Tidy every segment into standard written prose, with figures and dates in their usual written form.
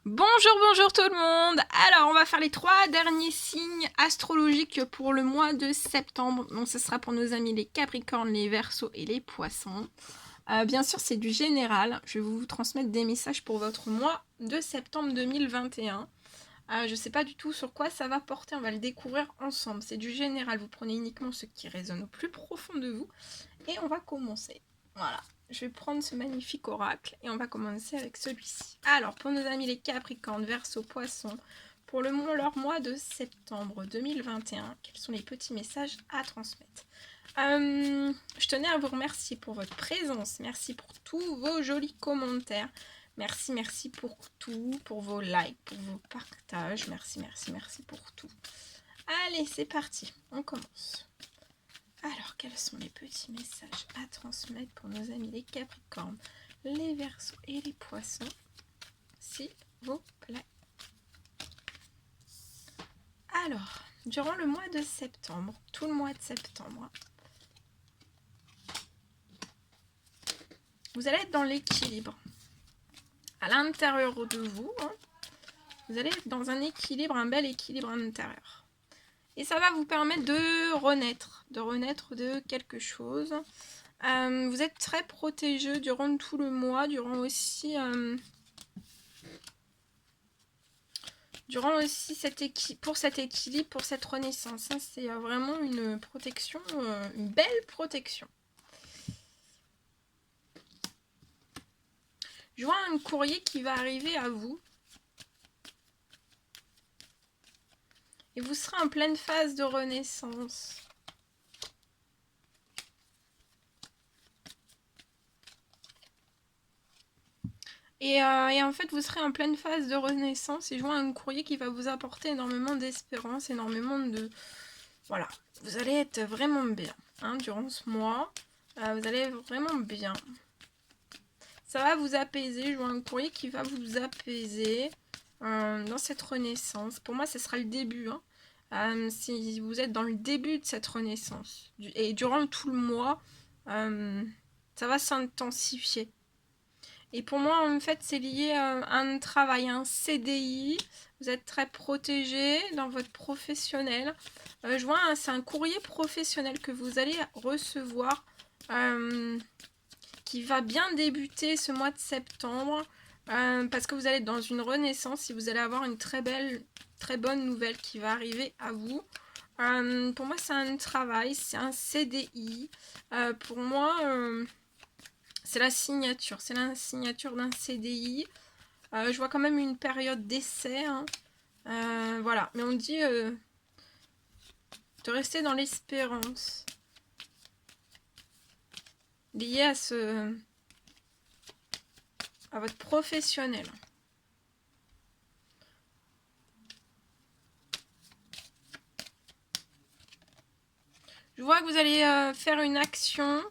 Bonjour, bonjour tout le monde. Alors, on va faire les 3 derniers signes astrologiques pour le mois de septembre. Donc, ce sera pour nos amis les Capricornes, les Verseaux et les Poissons. Bien sûr, c'est du général. Je vais vous transmettre des messages pour votre mois de septembre 2021. Je ne sais pas du tout sur quoi ça va porter. On va le découvrir ensemble. C'est du général. Vous prenez uniquement ce qui résonne au plus profond de vous. Et on va commencer. Voilà. Je vais prendre ce magnifique oracle et on va commencer avec celui-ci. Alors, pour nos amis les Capricornes, Verseaux, Poissons, pour leur mois de septembre 2021, quels sont les petits messages à transmettre? Je tenais à vous remercier pour votre présence. Merci pour tous vos jolis commentaires. Merci, merci pour tout, pour vos likes, pour vos partages. Merci, merci, merci pour tout. Allez, c'est parti. On commence. Alors, quels sont les petits messages à transmettre pour nos amis les Capricornes, les Verseaux et les Poissons, s'il vous plaît? Alors, durant le mois de septembre, tout le mois de septembre, vous allez être dans l'équilibre. À l'intérieur de vous, vous allez être dans un équilibre, un bel équilibre intérieur. Et ça va vous permettre de renaître de quelque chose. Vous êtes très protégé durant tout le mois, durant aussi pour cet équilibre, pour cette renaissance. C'est vraiment une protection, une belle protection. Je vois un courrier qui va arriver à vous. Et vous serez en pleine phase de renaissance. Et en fait, vous serez en pleine phase de renaissance et je vois un courrier qui va vous apporter énormément d'espérance, énormément de... Voilà, vous allez être vraiment bien durant ce mois. Vous allez être vraiment bien. Ça va vous apaiser. Je vois un courrier qui va vous apaiser dans cette renaissance. Pour moi, ce sera le début. Si vous êtes dans le début de cette renaissance. Et durant tout le mois, ça va s'intensifier. Et pour moi, en fait, c'est lié à un travail, un CDI. Vous êtes très protégé dans votre professionnel. Je vois, c'est un courrier professionnel que vous allez recevoir qui va bien débuter ce mois de septembre parce que vous allez être dans une renaissance et vous allez avoir une très bonne nouvelle qui va arriver à vous. Pour moi, c'est un travail, c'est un CDI. Pour moi... c'est la signature d'un CDI. Je vois quand même une période d'essai. Voilà, mais on dit de rester dans l'espérance. Lié à votre professionnel. Je vois que vous allez faire une action.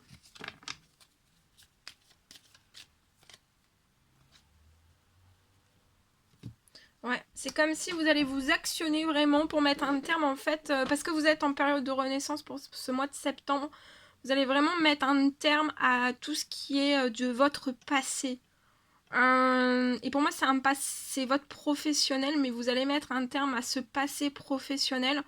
Ouais, c'est comme si vous allez vous actionner vraiment pour mettre un terme en fait, parce que vous êtes en période de renaissance pour ce mois de septembre. Vous allez vraiment mettre un terme à tout ce qui est de votre passé. Et pour moi, c'est votre professionnel, mais vous allez mettre un terme à ce passé professionnel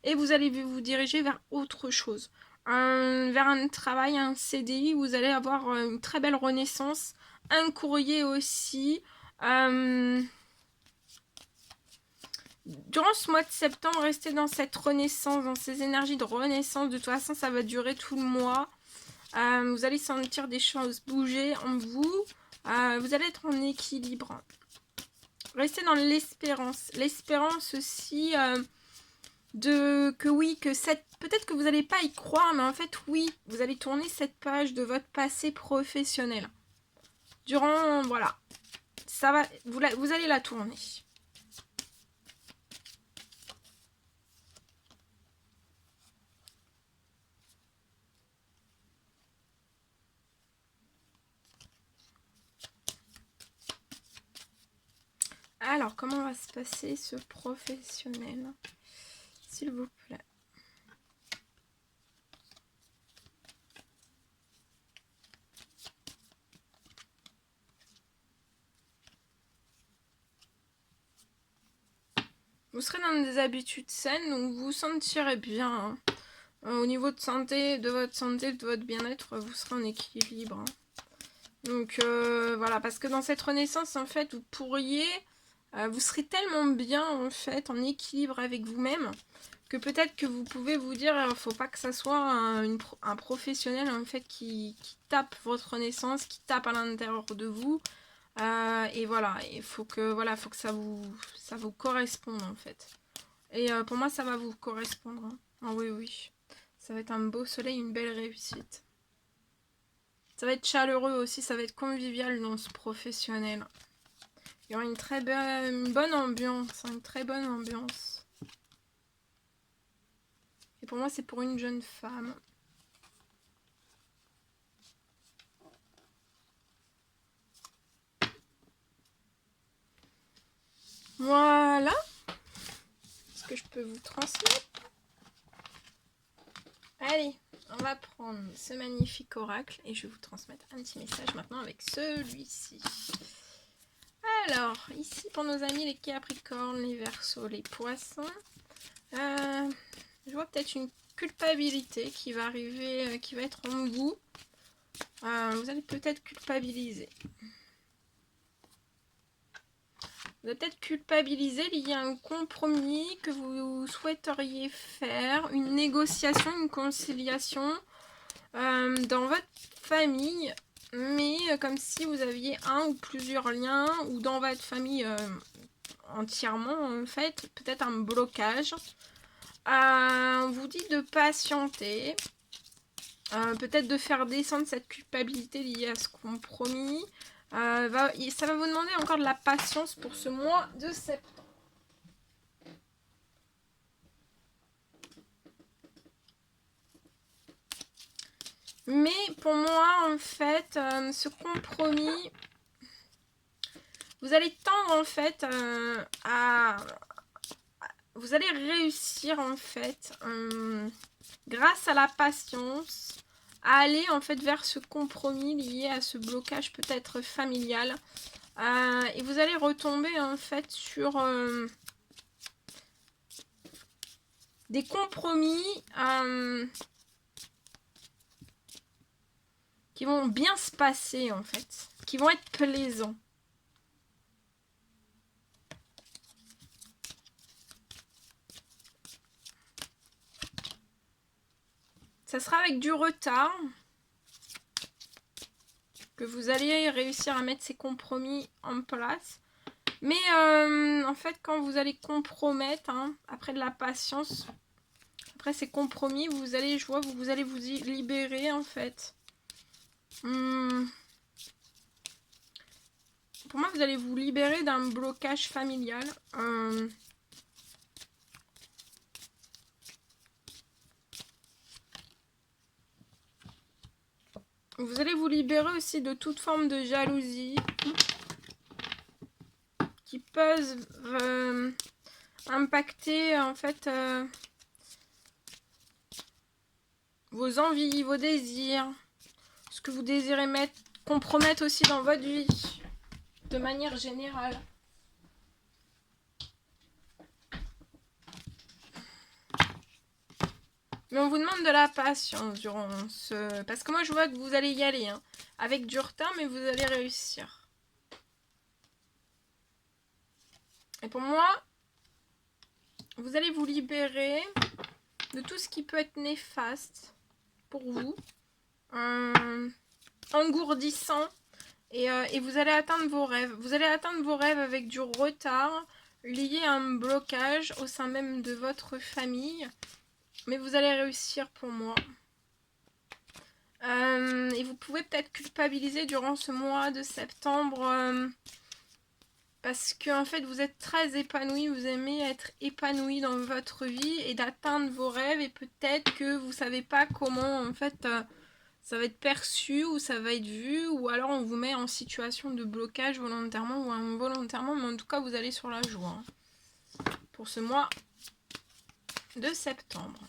et vous allez vous diriger vers autre chose. Vers un travail, un CDI, vous allez avoir une très belle renaissance, un courrier aussi. Durant ce mois de septembre, restez dans cette renaissance, dans ces énergies de renaissance. De toute façon, ça va durer tout le mois. Vous allez sentir des choses bouger en vous. Vous allez être en équilibre. Restez dans l'espérance. L'espérance aussi peut-être que vous n'allez pas y croire, mais en fait, oui, vous allez tourner cette page de votre passé professionnel. Voilà, ça va, vous allez la tourner. Alors, comment va se passer ce professionnel, s'il vous plaît? Vous serez dans des habitudes saines, donc vous vous sentirez bien. Hein. Au niveau de santé, de votre bien-être, vous serez en équilibre. Hein. Donc voilà, parce que dans cette renaissance, en fait, vous pourriez... vous serez tellement bien, en fait, en équilibre avec vous-même, que peut-être que vous pouvez vous dire, faut pas que ça soit un professionnel, en fait, qui tape votre renaissance, qui tape à l'intérieur de vous. Et voilà, il faut que ça vous corresponde, en fait. Et pour moi, ça va vous correspondre. Hein. Ah oui, oui. Ça va être un beau soleil, une belle réussite. Ça va être chaleureux aussi, ça va être convivial dans ce professionnel. Il y aura une bonne ambiance, une très bonne ambiance. Et pour moi, c'est pour une jeune femme. Voilà ce que je peux vous transmettre. Allez, on va prendre ce magnifique oracle et je vais vous transmettre un petit message maintenant avec celui-ci. Alors, ici pour nos amis les Capricornes, les Verseaux, les Poissons, je vois peut-être une culpabilité qui va arriver, qui va être en vous. Vous allez peut-être culpabiliser. Vous allez peut-être culpabiliser lié à un compromis que vous souhaiteriez faire, une négociation, une conciliation dans votre famille, mais comme si vous aviez un ou plusieurs liens, ou dans votre famille entièrement, en fait, peut-être un blocage. On vous dit de patienter, peut-être de faire descendre cette culpabilité liée à ce compromis. Ça va vous demander encore de la patience pour ce mois de septembre. Mais pour moi, en fait, ce compromis, vous allez tendre en fait vous allez réussir en fait, grâce à la patience, à aller en fait vers ce compromis lié à ce blocage peut-être familial. Et vous allez retomber en fait sur des compromis qui vont bien se passer en fait, qui vont être plaisants. Ça sera avec du retard que vous allez réussir à mettre ces compromis en place. Mais en fait, quand vous allez compromettre, hein, après de la patience, après ces compromis, vous allez, je vois, vous allez vous libérer en fait. Pour moi, vous allez vous libérer d'un blocage familial. Vous allez vous libérer aussi de toute forme de jalousie qui peuvent impacter en fait vos envies, vos désirs, ce que vous désirez compromettre aussi dans votre vie de manière générale. Mais on vous demande de la patience durant ce... Parce que moi, je vois que vous allez y aller, hein, avec du retard, mais vous allez réussir. Et pour moi, vous allez vous libérer de tout ce qui peut être néfaste pour vous, engourdissant, et vous allez atteindre vos rêves. Vous allez atteindre vos rêves avec du retard, lié à un blocage au sein même de votre famille. Mais vous allez réussir pour moi. Et vous pouvez peut-être culpabiliser durant ce mois de septembre parce que en fait vous êtes très épanoui, vous aimez être épanoui dans votre vie et d'atteindre vos rêves, et peut-être que vous savez pas comment en fait ça va être perçu ou ça va être vu, ou alors on vous met en situation de blocage volontairement ou involontairement, mais en tout cas vous allez sur la joie pour ce mois de septembre.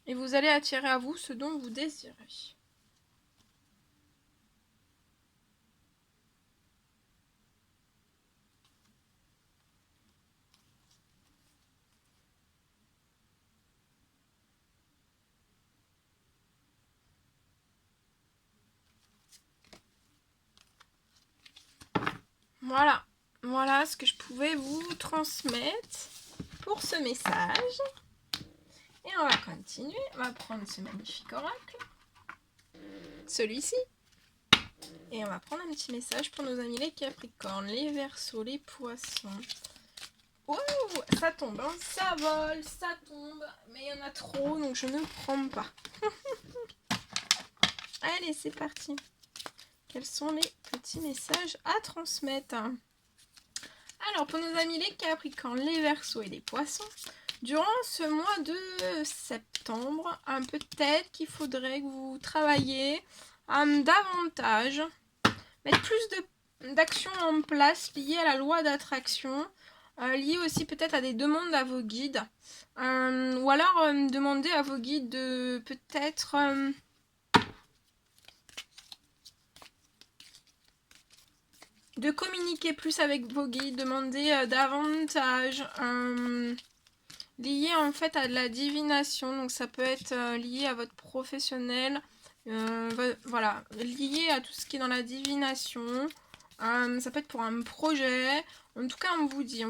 Et vous allez attirer à vous ce dont vous désirez. Voilà. Voilà ce que je pouvais vous transmettre pour ce message. Et on va continuer. On va prendre ce magnifique oracle. Celui-ci. Et on va prendre un petit message pour nos amis les Capricornes, les Verseaux, les Poissons. Wow, ça tombe, hein, ça vole, ça tombe. Mais il y en a trop, donc je ne prends pas. Allez, c'est parti. Quels sont les petits messages à transmettre? Alors, pour nos amis les Capricornes, les Verseaux et les Poissons, durant ce mois de septembre, peut-être qu'il faudrait que vous travailliez davantage, mettre plus d'actions en place liées à la loi d'attraction, liées aussi peut-être à des demandes à vos guides, ou alors demander à vos guides de peut-être... de communiquer plus avec vos guides, demander davantage lié en fait à de la divination, donc ça peut être lié à votre professionnel, voilà, lié à tout ce qui est dans la divination, ça peut être pour un projet, en tout cas on vous dit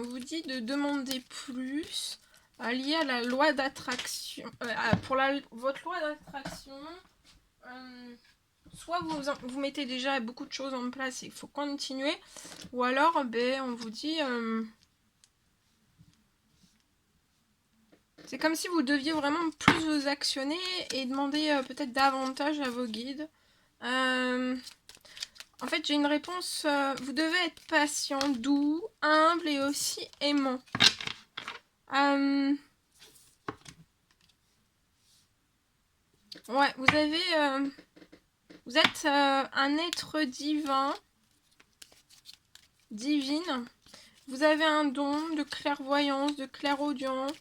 de demander plus lié à la loi d'attraction, pour votre loi d'attraction. Soit vous mettez déjà beaucoup de choses en place et il faut continuer, ou alors on vous dit c'est comme si vous deviez vraiment plus vous actionner et demander peut-être davantage à vos guides. En fait, j'ai une réponse. Vous devez être patient, doux, humble et aussi aimant. Ouais, vous êtes un être divin, divine. Vous avez un don de clairvoyance, de clairaudience,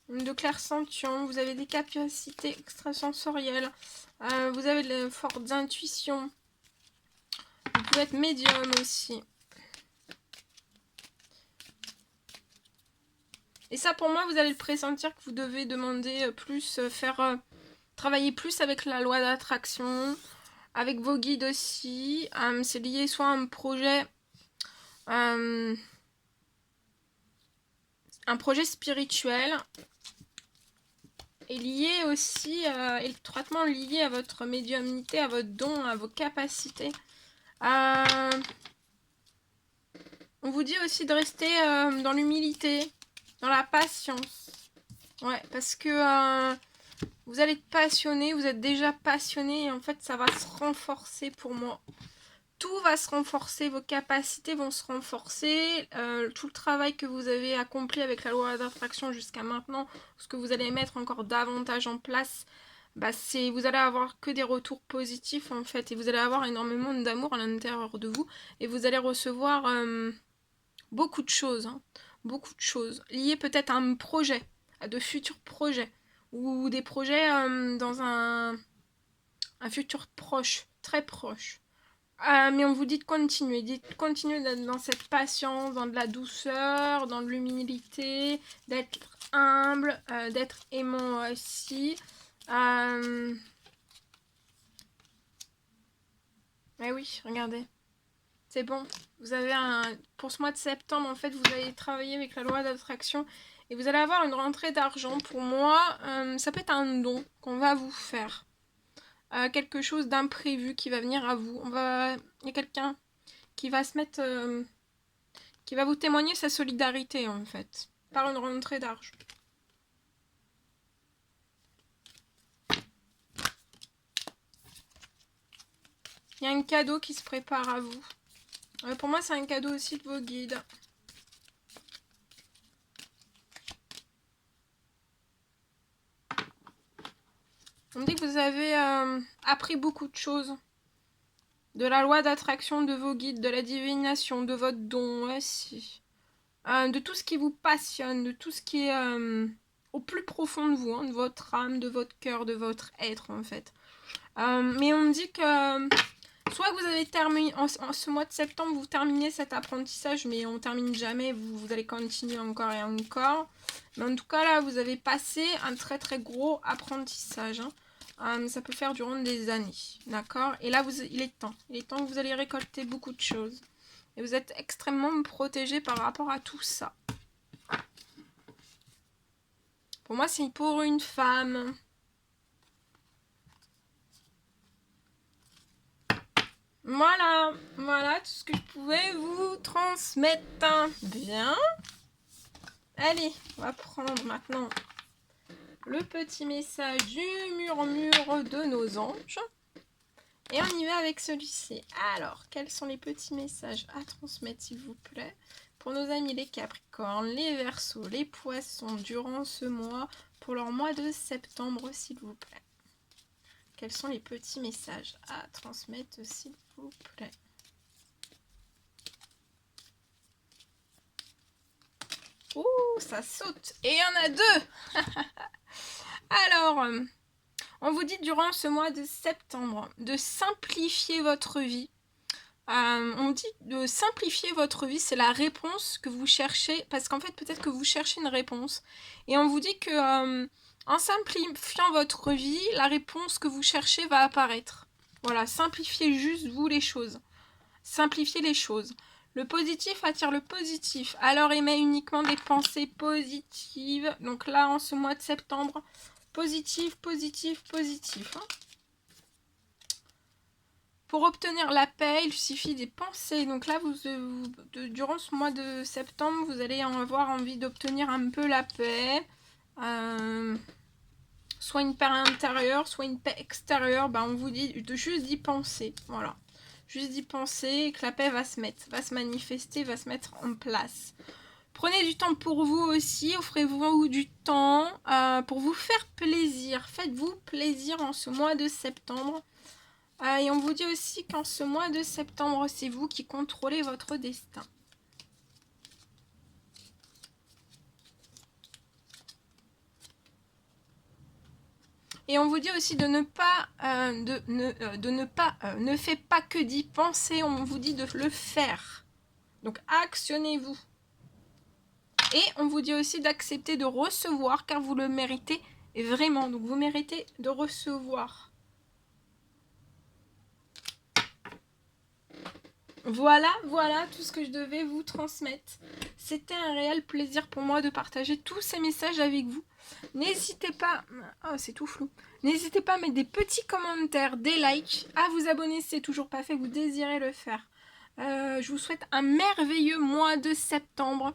de clairsentient. Vous avez des capacités extrasensorielles. Vous avez de fortes intuitions. Vous pouvez être médium aussi. Et ça, pour moi, vous allez le pressentir que vous devez demander plus, travailler plus avec la loi d'attraction, avec vos guides aussi. C'est lié soit à un projet spirituel, et lié aussi, étroitement lié à votre médiumnité, à votre don, à vos capacités. On vous dit aussi de rester dans l'humilité, dans la patience. Ouais, parce que vous allez être passionné, vous êtes déjà passionné et en fait ça va se renforcer pour moi. Tout va se renforcer, vos capacités vont se renforcer, tout le travail que vous avez accompli avec la loi d'attraction jusqu'à maintenant, ce que vous allez mettre encore davantage en place, vous allez avoir que des retours positifs en fait, et vous allez avoir énormément d'amour à l'intérieur de vous, et vous allez recevoir beaucoup de choses, liées peut-être à un projet, à de futurs projets, ou des projets dans un futur proche, très proche. Mais on vous dit de continuer, d'être dans cette patience, dans de la douceur, dans de l'humilité, d'être humble, d'être aimant aussi. Mais oui, regardez. C'est bon. Vous avez pour ce mois de septembre, en fait, vous allez travailler avec la loi d'attraction et vous allez avoir une rentrée d'argent. Pour moi, ça peut être un don qu'on va vous faire. Quelque chose d'imprévu qui va venir à vous. Il y a quelqu'un qui va se mettre... qui va vous témoigner sa solidarité, en fait, par une rentrée d'argent. Il y a un cadeau qui se prépare à vous. Pour moi, c'est un cadeau aussi de vos guides. On me dit que vous avez appris beaucoup de choses. De la loi d'attraction de vos guides, de la divination, de votre don aussi. De tout ce qui vous passionne, de tout ce qui est au plus profond de vous, hein, de votre âme, de votre cœur, de votre être en fait. Mais on me dit que soit vous avez terminé, en ce mois de septembre, vous terminez cet apprentissage, mais on termine jamais, vous allez continuer encore et encore. Mais en tout cas là, vous avez passé un très très gros apprentissage. Ça peut faire durant des années, d'accord. Et là, il est temps que vous allez récolter beaucoup de choses. Et vous êtes extrêmement protégé par rapport à tout ça. Pour moi, c'est pour une femme. Voilà, voilà tout ce que je pouvais vous transmettre. Bien. Allez, on va prendre maintenant le petit message du murmure de nos anges. Et on y va avec celui-ci. Alors, quels sont les petits messages à transmettre, s'il vous plaît, pour nos amis les Capricornes, les Verseaux, les Poissons, durant ce mois, pour leur mois de septembre, s'il vous plaît. Quels sont les petits messages à transmettre, s'il vous plaît? Ouh, ça saute. Et il y en a deux. Alors, on vous dit durant ce mois de septembre de simplifier votre vie. On dit de simplifier votre vie, c'est la réponse que vous cherchez, parce qu'en fait peut-être que vous cherchez une réponse. Et on vous dit que en simplifiant votre vie, la réponse que vous cherchez va apparaître. Voilà, simplifiez juste vous les choses. Simplifiez les choses. Le positif attire le positif. Alors émet uniquement des pensées positives. Donc là, en ce mois de septembre, positif, positif, positif. Pour obtenir la paix, il suffit des pensées. Donc là, durant ce mois de septembre, vous allez avoir envie d'obtenir un peu la paix. Soit une paix intérieure, soit une paix extérieure. On vous dit de juste d'y penser. Voilà. Juste d'y penser et que la paix va se manifester, va se mettre en place. Prenez du temps pour vous aussi, offrez-vous du temps pour vous faire plaisir. Faites-vous plaisir en ce mois de septembre. Et on vous dit aussi qu'en ce mois de septembre, c'est vous qui contrôlez votre destin. Et on vous dit aussi de ne pas, ne faites pas que d'y penser, on vous dit de le faire. Donc actionnez-vous. Et on vous dit aussi d'accepter de recevoir car vous le méritez vraiment. Donc vous méritez de recevoir. Voilà tout ce que je devais vous transmettre. C'était un réel plaisir pour moi de partager tous ces messages avec vous. N'hésitez pas, c'est tout flou. N'hésitez pas à mettre des petits commentaires, des likes, à vous abonner si c'est toujours pas fait, vous désirez le faire. Je vous souhaite un merveilleux mois de septembre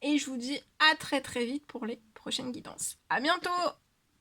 et je vous dis à très très vite pour les prochaines guidances. À bientôt!